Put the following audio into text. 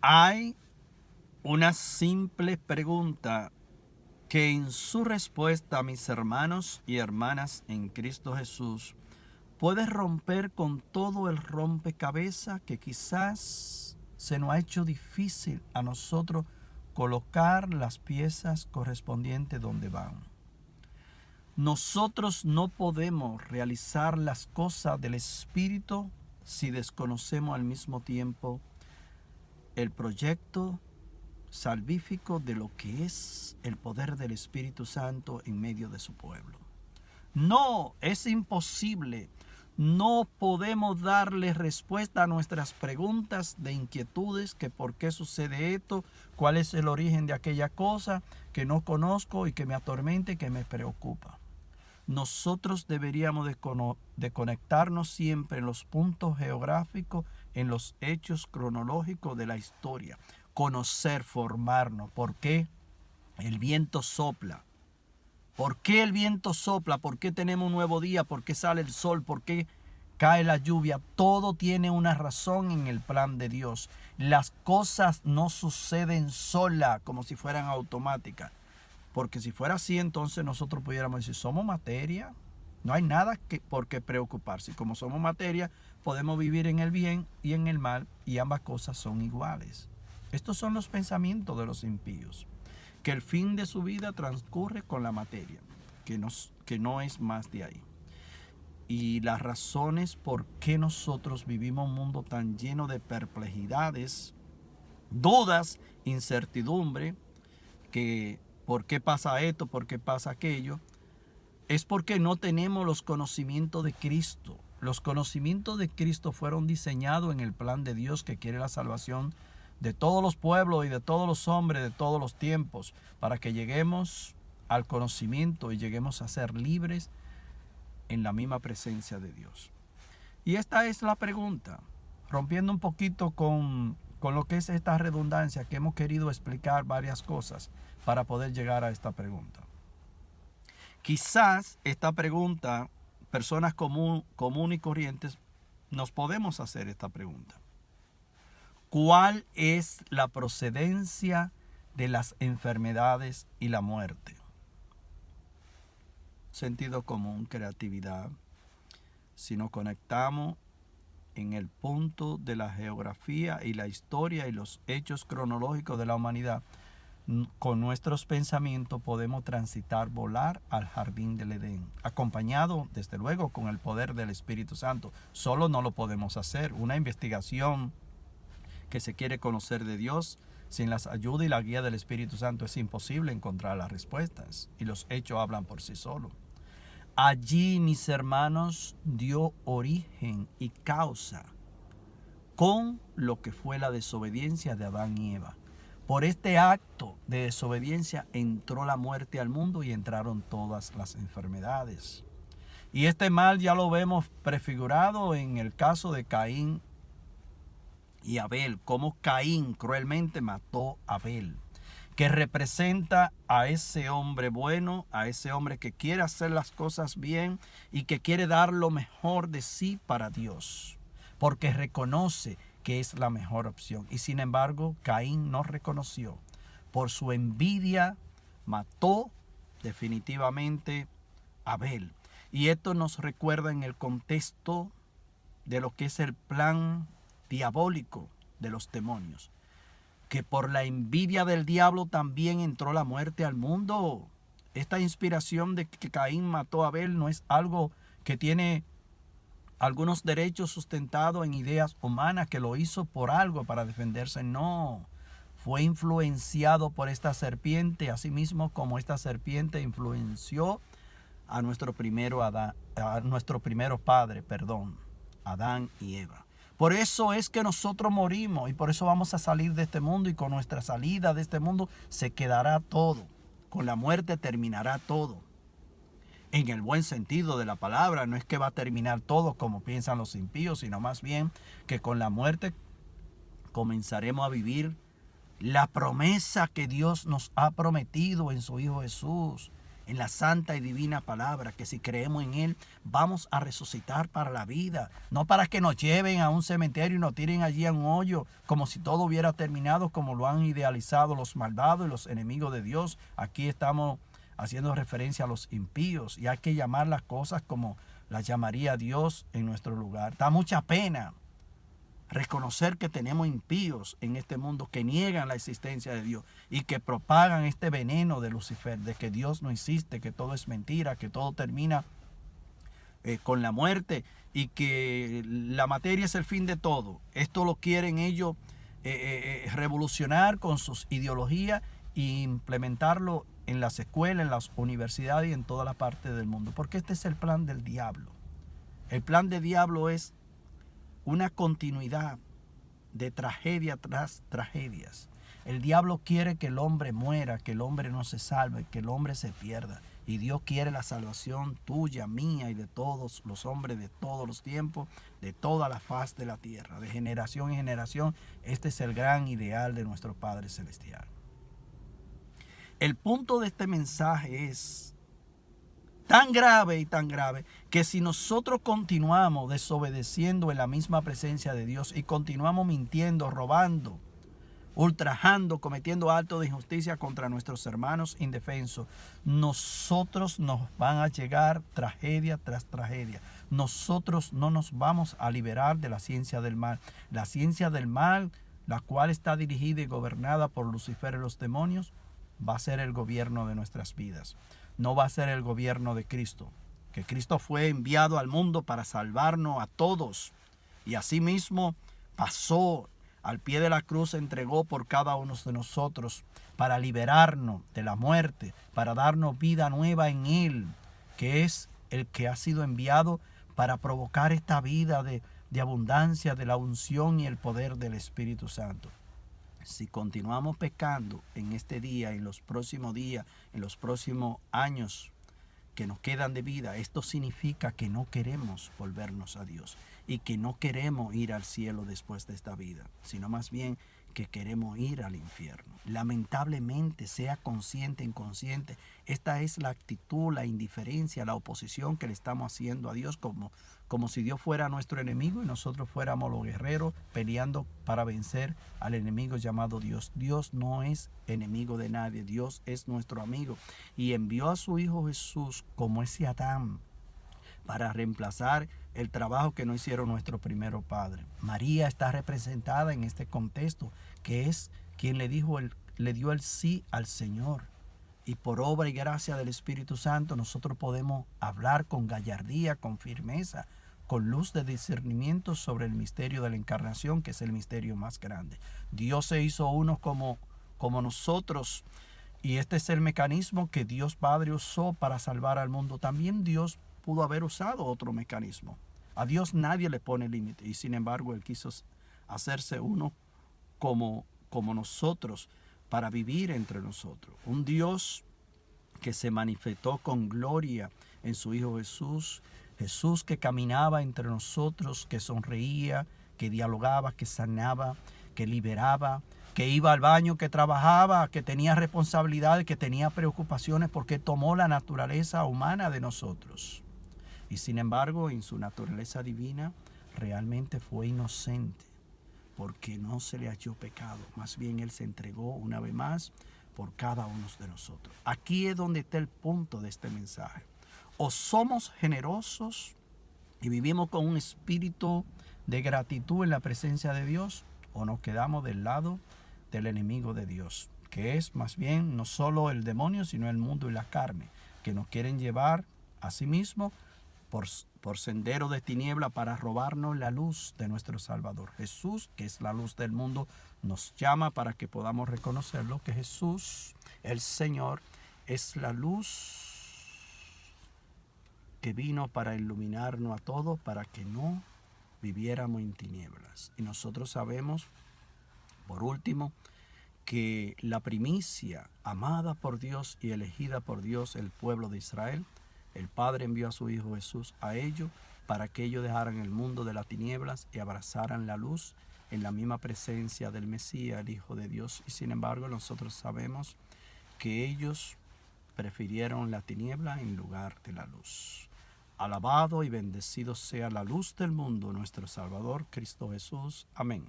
Hay una simple pregunta que en su respuesta, mis hermanos y hermanas en Cristo Jesús, puede romper con todo el rompecabezas que quizás se nos ha hecho difícil a nosotros colocar las piezas correspondientes donde van. Nosotros no podemos realizar las cosas del Espíritu si desconocemos al mismo tiempo el proyecto salvífico de lo que es el poder del Espíritu Santo en medio de su pueblo. No, es imposible. No podemos darle respuesta a nuestras preguntas de inquietudes, que por qué sucede esto, cuál es el origen de aquella cosa que no conozco y que me atormenta y que me preocupa. Nosotros deberíamos de conectarnos siempre en los puntos geográficos, en los hechos cronológicos de la historia. Conocer, formarnos. ¿Por qué el viento sopla? ¿Por qué el viento sopla? ¿Por qué tenemos un nuevo día? ¿Por qué sale el sol? ¿Por qué cae la lluvia? Todo tiene una razón en el plan de Dios. Las cosas no suceden solas como si fueran automáticas. Porque si fuera así, entonces nosotros pudiéramos decir, somos materia, no hay nada por qué preocuparse. Como somos materia, podemos vivir en el bien y en el mal, y ambas cosas son iguales. Estos son los pensamientos de los impíos, que el fin de su vida transcurre con la materia, que no es más de ahí. Y las razones por qué nosotros vivimos un mundo tan lleno de perplejidades, dudas, incertidumbre, que por qué pasa esto, por qué pasa aquello, es porque no tenemos los conocimientos de Cristo. Los conocimientos de Cristo fueron diseñados en el plan de Dios, que quiere la salvación de todos los pueblos y de todos los hombres de todos los tiempos, para que lleguemos al conocimiento y lleguemos a ser libres en la misma presencia de Dios. Y esta es la pregunta, rompiendo un poquito con lo que es esta redundancia, que hemos querido explicar varias cosas para poder llegar a esta pregunta. Quizás esta pregunta, personas común y corrientes, nos podemos hacer esta pregunta. ¿Cuál es la procedencia de las enfermedades y la muerte? Sentido común, creatividad. Si nos conectamos en el punto de la geografía y la historia y los hechos cronológicos de la humanidad, con nuestros pensamientos podemos transitar, volar al jardín del Edén, acompañado desde luego con el poder del Espíritu Santo. Solo no lo podemos hacer. Una investigación que se quiere conocer de Dios, sin la ayuda y la guía del Espíritu Santo es imposible encontrar las respuestas, y los hechos hablan por sí solos. Allí, mis hermanos, dio origen y causa con lo que fue la desobediencia de Adán y Eva. Por este acto de desobediencia entró la muerte al mundo y entraron todas las enfermedades. Y este mal ya lo vemos prefigurado en el caso de Caín y Abel, cómo Caín cruelmente mató a Abel, que representa a ese hombre bueno, a ese hombre que quiere hacer las cosas bien y que quiere dar lo mejor de sí para Dios, porque reconoce que es la mejor opción. Y sin embargo, Caín no reconoció. Por su envidia, mató definitivamente a Abel. Y esto nos recuerda en el contexto de lo que es el plan diabólico de los demonios, que por la envidia del diablo también entró la muerte al mundo. Esta inspiración de que Caín mató a Abel no es algo que tiene algunos derechos sustentados en ideas humanas, que lo hizo por algo para defenderse. No, fue influenciado por esta serpiente, así mismo como esta serpiente influenció a nuestro primero padre, Adán y Eva. Por eso es que nosotros morimos, y por eso vamos a salir de este mundo, y con nuestra salida de este mundo se quedará todo. Con la muerte terminará todo. En el buen sentido de la palabra, no es que va a terminar todo como piensan los impíos, sino más bien que con la muerte comenzaremos a vivir la promesa que Dios nos ha prometido en su Hijo Jesús. en la santa y divina palabra, que si creemos en Él, vamos a resucitar para la vida, no para que nos lleven a un cementerio y nos tiren allí a un hoyo, como si todo hubiera terminado, como lo han idealizado los malvados y los enemigos de Dios. Aquí estamos haciendo referencia a los impíos, y hay que llamar las cosas como las llamaría Dios en nuestro lugar. Da mucha pena reconocer que tenemos impíos en este mundo que niegan la existencia de Dios y que propagan este veneno de Lucifer, de que Dios no existe, que todo es mentira, que todo termina con la muerte y que la materia es el fin de todo. Esto lo quieren ellos revolucionar con sus ideologías e implementarlo en las escuelas, en las universidades y en toda la parte del mundo, porque este es el plan del diablo. El plan del diablo es una continuidad de tragedia tras tragedias. El diablo quiere que el hombre muera, que el hombre no se salve, que el hombre se pierda. Y Dios quiere la salvación tuya, mía y de todos los hombres de todos los tiempos, de toda la faz de la tierra, de generación en generación. Este es el gran ideal de nuestro Padre Celestial. El punto de este mensaje es tan grave y tan grave que si nosotros continuamos desobedeciendo en la misma presencia de Dios y continuamos mintiendo, robando, ultrajando, cometiendo actos de injusticia contra nuestros hermanos indefensos, nosotros nos van a llegar tragedia tras tragedia. Nosotros no nos vamos a liberar de la ciencia del mal. La ciencia del mal, la cual está dirigida y gobernada por Lucifer y los demonios, va a ser el gobierno de nuestras vidas. No va a ser el gobierno de Cristo, que Cristo fue enviado al mundo para salvarnos a todos, y asimismo pasó al pie de la cruz, se entregó por cada uno de nosotros para liberarnos de la muerte, para darnos vida nueva en Él, que es el que ha sido enviado para provocar esta vida de abundancia, de la unción y el poder del Espíritu Santo. Si continuamos pecando en este día, en los próximos días, en los próximos años que nos quedan de vida, esto significa que no queremos volvernos a Dios y que no queremos ir al cielo después de esta vida, sino más bien que queremos ir al infierno. Lamentablemente, sea consciente o inconsciente, esta es la actitud, la indiferencia, la oposición que le estamos haciendo a Dios, como si Dios fuera nuestro enemigo y nosotros fuéramos los guerreros peleando para vencer al enemigo llamado Dios. Dios no es enemigo de nadie, Dios es nuestro amigo y envió a su Hijo Jesús como ese Adán para reemplazar el trabajo que no hicieron nuestro primero padre. María está representada en este contexto, que es quien le dio el sí al Señor. Y por obra y gracia del Espíritu Santo nosotros podemos hablar con gallardía, con firmeza, con luz de discernimiento sobre el misterio de la encarnación, que es el misterio más grande. Dios se hizo uno como nosotros, y este es el mecanismo que Dios Padre usó para salvar al mundo. También Dios pudo haber usado otro mecanismo. A Dios nadie le pone límite, y sin embargo Él quiso hacerse uno como nosotros, para vivir entre nosotros. Un Dios que se manifestó con gloria en su Hijo Jesús. Jesús que caminaba entre nosotros, que sonreía, que dialogaba, que sanaba, que liberaba, que iba al baño, que trabajaba, que tenía responsabilidades, que tenía preocupaciones, porque tomó la naturaleza humana de nosotros. Y sin embargo, en su naturaleza divina, realmente fue inocente, porque no se le halló pecado. Más bien Él se entregó una vez más por cada uno de nosotros. Aquí es donde está el punto de este mensaje. O somos generosos y vivimos con un espíritu de gratitud en la presencia de Dios, o nos quedamos del lado del enemigo de Dios, que es más bien no solo el demonio, sino el mundo y la carne, que nos quieren llevar a sí mismos por sendero de tiniebla para robarnos la luz de nuestro Salvador. Jesús, que es la luz del mundo, nos llama para que podamos reconocerlo, que Jesús, el Señor, es la luz que vino para iluminarnos a todos, para que no viviéramos en tinieblas. Y nosotros sabemos, por último, que la primicia amada por Dios y elegida por Dios, el pueblo de Israel, el Padre envió a su Hijo Jesús a ellos para que ellos dejaran el mundo de las tinieblas y abrazaran la luz en la misma presencia del Mesías, el Hijo de Dios. Y sin embargo nosotros sabemos que ellos prefirieron la tiniebla en lugar de la luz. Alabado y bendecido sea la luz del mundo, nuestro Salvador, Cristo Jesús. Amén.